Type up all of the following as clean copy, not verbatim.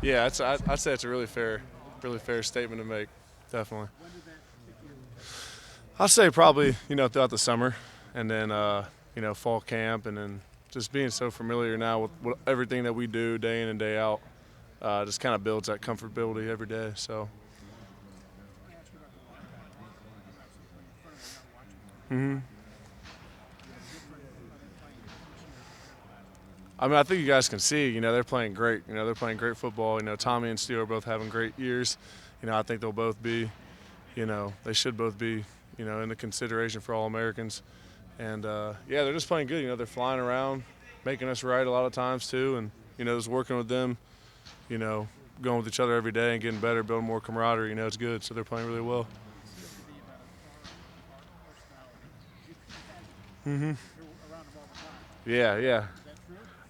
Yeah, I'd say it's a really fair statement to make. Definitely. I'd say probably throughout the summer, and then fall camp, and then just being so familiar now with everything that we do day in and day out, just kind of builds that comfortability every day. So. hmm I mean, I think you guys can see, they're playing great. They're playing great football. Tommy and Steele are both having great years. I think they'll both be, they should both be, in the consideration for All-Americans. And, yeah, they're just playing good. They're flying around, making us right a lot of times too. And, just working with them, going with each other every day and getting better, building more camaraderie, it's good. So they're playing really well. hmm Yeah, yeah.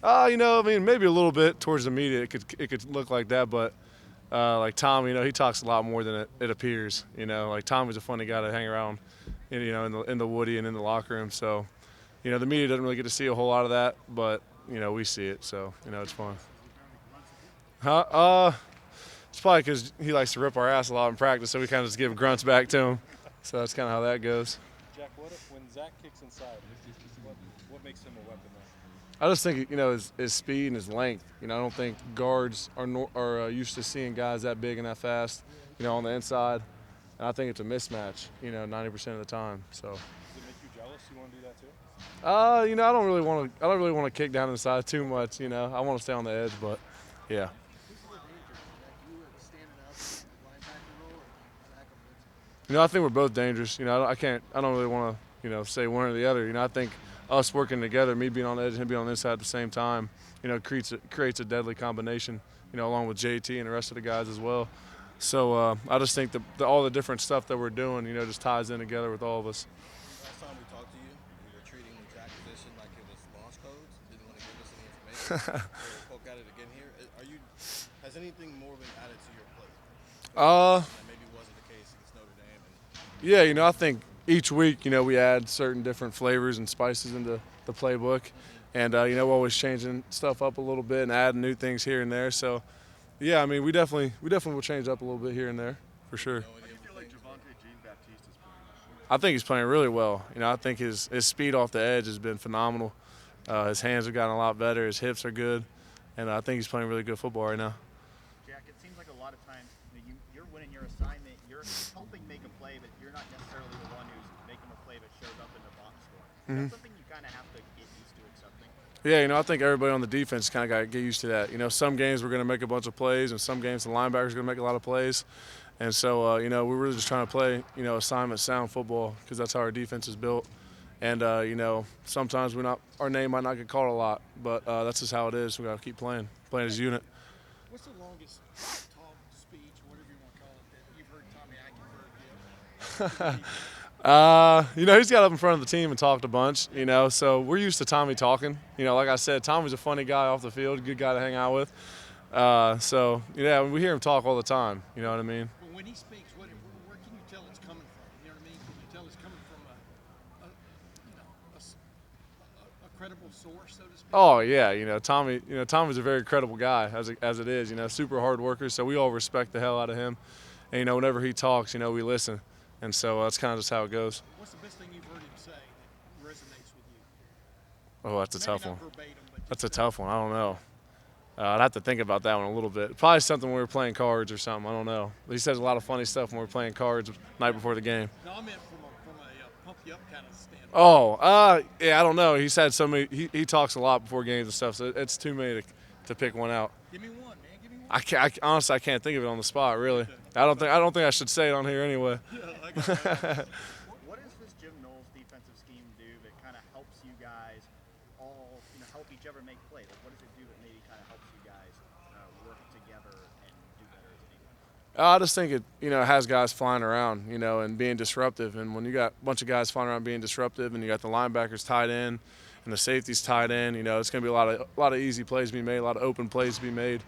I mean, maybe a little bit towards the media, it could look like that, but like Tom, he talks a lot more than it appears. Like Tommy's a funny guy to hang around, in the Woody and in the locker room. So, the media doesn't really get to see a whole lot of that, but we see it. So, it's fun. Huh? It's probably because he likes to rip our ass a lot in practice, so we kind of just give grunts back to him. So that's kind of how that goes. Jack, when Zach kicks inside, what makes him a weapon there? I just think his speed and his length. I don't think guards are used to seeing guys that big and that fast. On the inside, and I think it's a mismatch. 90% of the time. So. Does it make you jealous? You want to do that too? I don't really want to kick down inside too much. I want to stay on the edge, but yeah. I think we're both dangerous. I don't really want to, say one or the other. I think us working together, me being on the edge and him being on the inside at the same time, creates a deadly combination, along with JT and the rest of the guys as well. So I just think all the different stuff that we're doing, just ties in together with all of us. Last time we talked to you, you were treating Jack's position like it was launch codes. Didn't want to give us any information. We'll poke at it again here. Has anything more been added to your plate? That maybe wasn't the case against Notre Dame. Yeah, I think each week, we add certain different flavors and spices into the playbook. And, we're always changing stuff up a little bit and adding new things here and there. So, yeah, I mean, we definitely will change up a little bit here and there, for sure. How do you feel like Javonte Jean-Baptiste is playing? I think he's playing really well. I think his speed off the edge has been phenomenal. His hands have gotten a lot better. His hips are good. And I think he's playing really good football right now. Jack, it seems like a lot of times you're winning your assignment, you're helping make a play, but you're not necessarily the one who's making a play that shows up in the box score. Is that something you kind of have to get used to accepting? Yeah, I think everybody on the defense kind of got to get used to that. Some games we're going to make a bunch of plays, and some games the linebackers are going to make a lot of plays. And so, we're really just trying to play, assignment sound football because that's how our defense is built. And, sometimes our name might not get called a lot, but that's just how it is. We got to keep playing as a unit. What's the longest talk, speech, whatever you want to call it, that you've heard Tommy Eichenberg give? He's got up in front of the team and talked a bunch, so we're used to Tommy talking. Like I said, Tommy's a funny guy off the field, good guy to hang out with. So, yeah, we hear him talk all the time, you know what I mean? But when he speaks, where can you tell it's coming from? You know what I mean? Can you tell it's coming from a credible source, so to speak? Oh, yeah, Tommy's a very credible guy as it is, super hard worker, so we all respect the hell out of him. And, whenever he talks, we listen. And so that's kind of just how it goes. What's the best thing you've heard him say that resonates with you? Oh, that's a tough one. Verbatim, That's a tough one. I don't know. I'd have to think about that one a little bit. Probably something when we were playing cards or something. I don't know. He says a lot of funny stuff when we're playing cards the night before the game. No, I meant from a pump you up kind of standpoint. Oh, yeah, I don't know. He's had so many. He talks a lot before games and stuff, so it's too many to pick one out. Give me one, man. Give me one. Honestly, I can't think of it on the spot. Really, I don't think I should say it on here anyway. What does this Jim Knowles defensive scheme do that kind of helps you guys all, help each other make plays? Like, what does it do that maybe kind of helps you guys work together and do better as a defense? I just think it has guys flying around, and being disruptive. And when you got a bunch of guys flying around being disruptive, and you got the linebackers tied in, and the safeties tied in, it's going to be a lot of easy plays to be made, a lot of open plays to be made.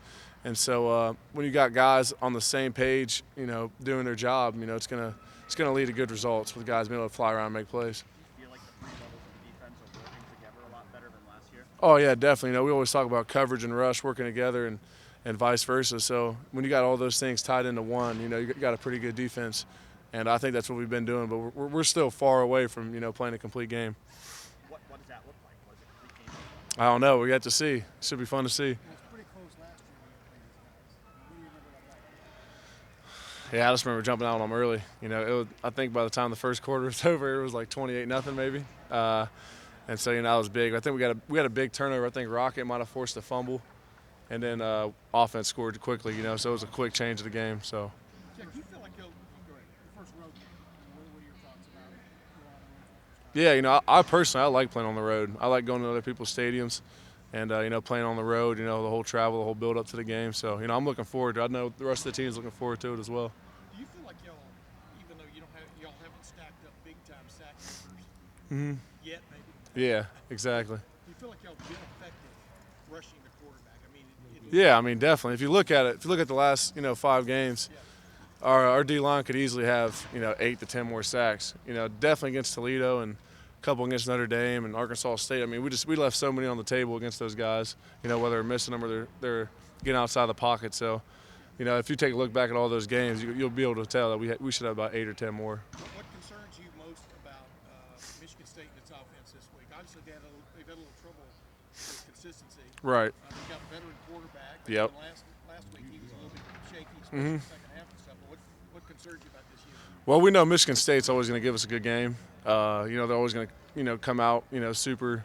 And so when you got guys on the same page, doing their job, it's gonna lead to good results with guys being able to fly around and make plays. Do you feel like the three levels of the defense are working together a lot better than last year? Oh yeah, definitely. We always talk about coverage and rush working together, and and vice versa. So when you got all those things tied into one, you know, you got a pretty good defense. And I think that's what we've been doing, but we're still far away from, you know, playing a complete game. What does that look like? What does a complete game look like? I don't know. We got to see. It should be fun to see. It was pretty close last year when you played these guys. What do you remember about that? Yeah, I just remember jumping out on them early. You know, I think by the time the first quarter was over, it was like 28-0 maybe. And so, you know, that was big. I think we had a big turnover. I think Rocket might have forced a fumble, and then offense scored quickly. You know, so it was a quick change of the game. So. Jack, do you feel like go ahead. The first road game, what are your thoughts about it? Yeah, you know, I personally like playing on the road. I like going to other people's stadiums, and you know, playing on the road. You know, the whole travel, the whole build up to the game. So, you know, I'm looking forward to it. I know the rest of the team is looking forward to it as well. Do you feel like y'all, even though y'all haven't stacked up big time sack numbers yet, maybe? Yeah, exactly. Do you feel like y'all been effective rushing the quarterback? I mean, Yeah, I mean, definitely. If you look at it, if you look at the last, you know, 5 games, our D line could easily have, you know, 8 to 10 more sacks. You know, definitely against Toledo and a couple against Notre Dame and Arkansas State. I mean, we left so many on the table against those guys. You know, whether they're missing them or they're getting outside the pocket. So, you know, if you take a look back at all those games, you'll be able to tell that we should have about 8 or 10 more. what concerns you most about Michigan State and its offense this week? Obviously, they've had a little trouble with consistency. Right. They've got a veteran quarterback. But Yep. Last week he was a little bit shaky, especially in the second half and stuff. But what concerns you about this year? Well, we know Michigan State's always going to give us a good game. You know, they're always going to, you know, come out, you know, super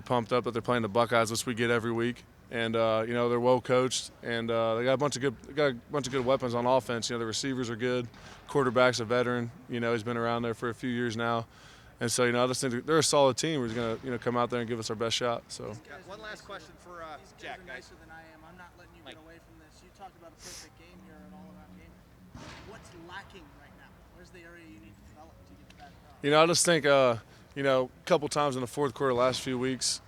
pumped up that they're playing the Buckeyes, which we get every week. And you know, they're well coached, and they got a bunch of good weapons on offense. You know, the receivers are good, quarterback's a veteran. You know, he's been around there for a few years now, and so, you know, I just think they're a solid team who's going to, you know, come out there and give us our best shot. So. One last question for Jack, guys. Nicer than I am. I'm not letting you get away from this. You talked about a perfect game here and all around game. What's lacking right now? Where's the area you need to develop to get to that? You know, I just think, you know, a couple times in the fourth quarter last few weeks,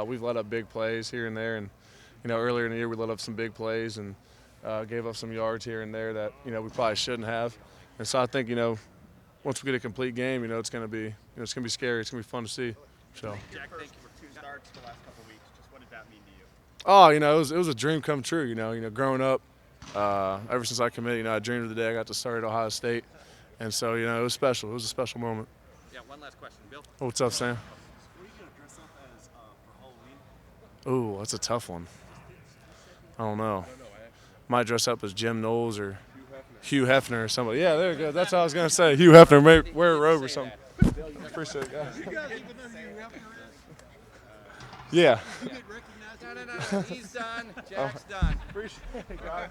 we've let up big plays here and there. And, you know, earlier in the year we let up some big plays and gave up some yards here and there that, you know, we probably shouldn't have. And so I think, you know, once we get a complete game, you know, it's going to be scary. It's going to be fun to see. So. Jack, thank you for 2 starts the last couple of weeks. Just what did that mean to you? Oh, you know, it was a dream come true. You know, growing up, ever since I committed, you know, I dreamed of the day I got to start at Ohio State, and so, you know, it was special. It was a special moment. Yeah, one last question, Bill. What's up, Sam? What are you going to dress up as for Halloween? Ooh, that's a tough one. I don't know. Might dress up as Jim Knowles or Hugh Hefner or somebody. Yeah, there you go. That's what I was going to say. Hugh Hefner, maybe wear a robe or something. Appreciate it, guys. You guys even know who you have to Yeah. you get recognized? No. He's done. Jack's done. Appreciate it, guys.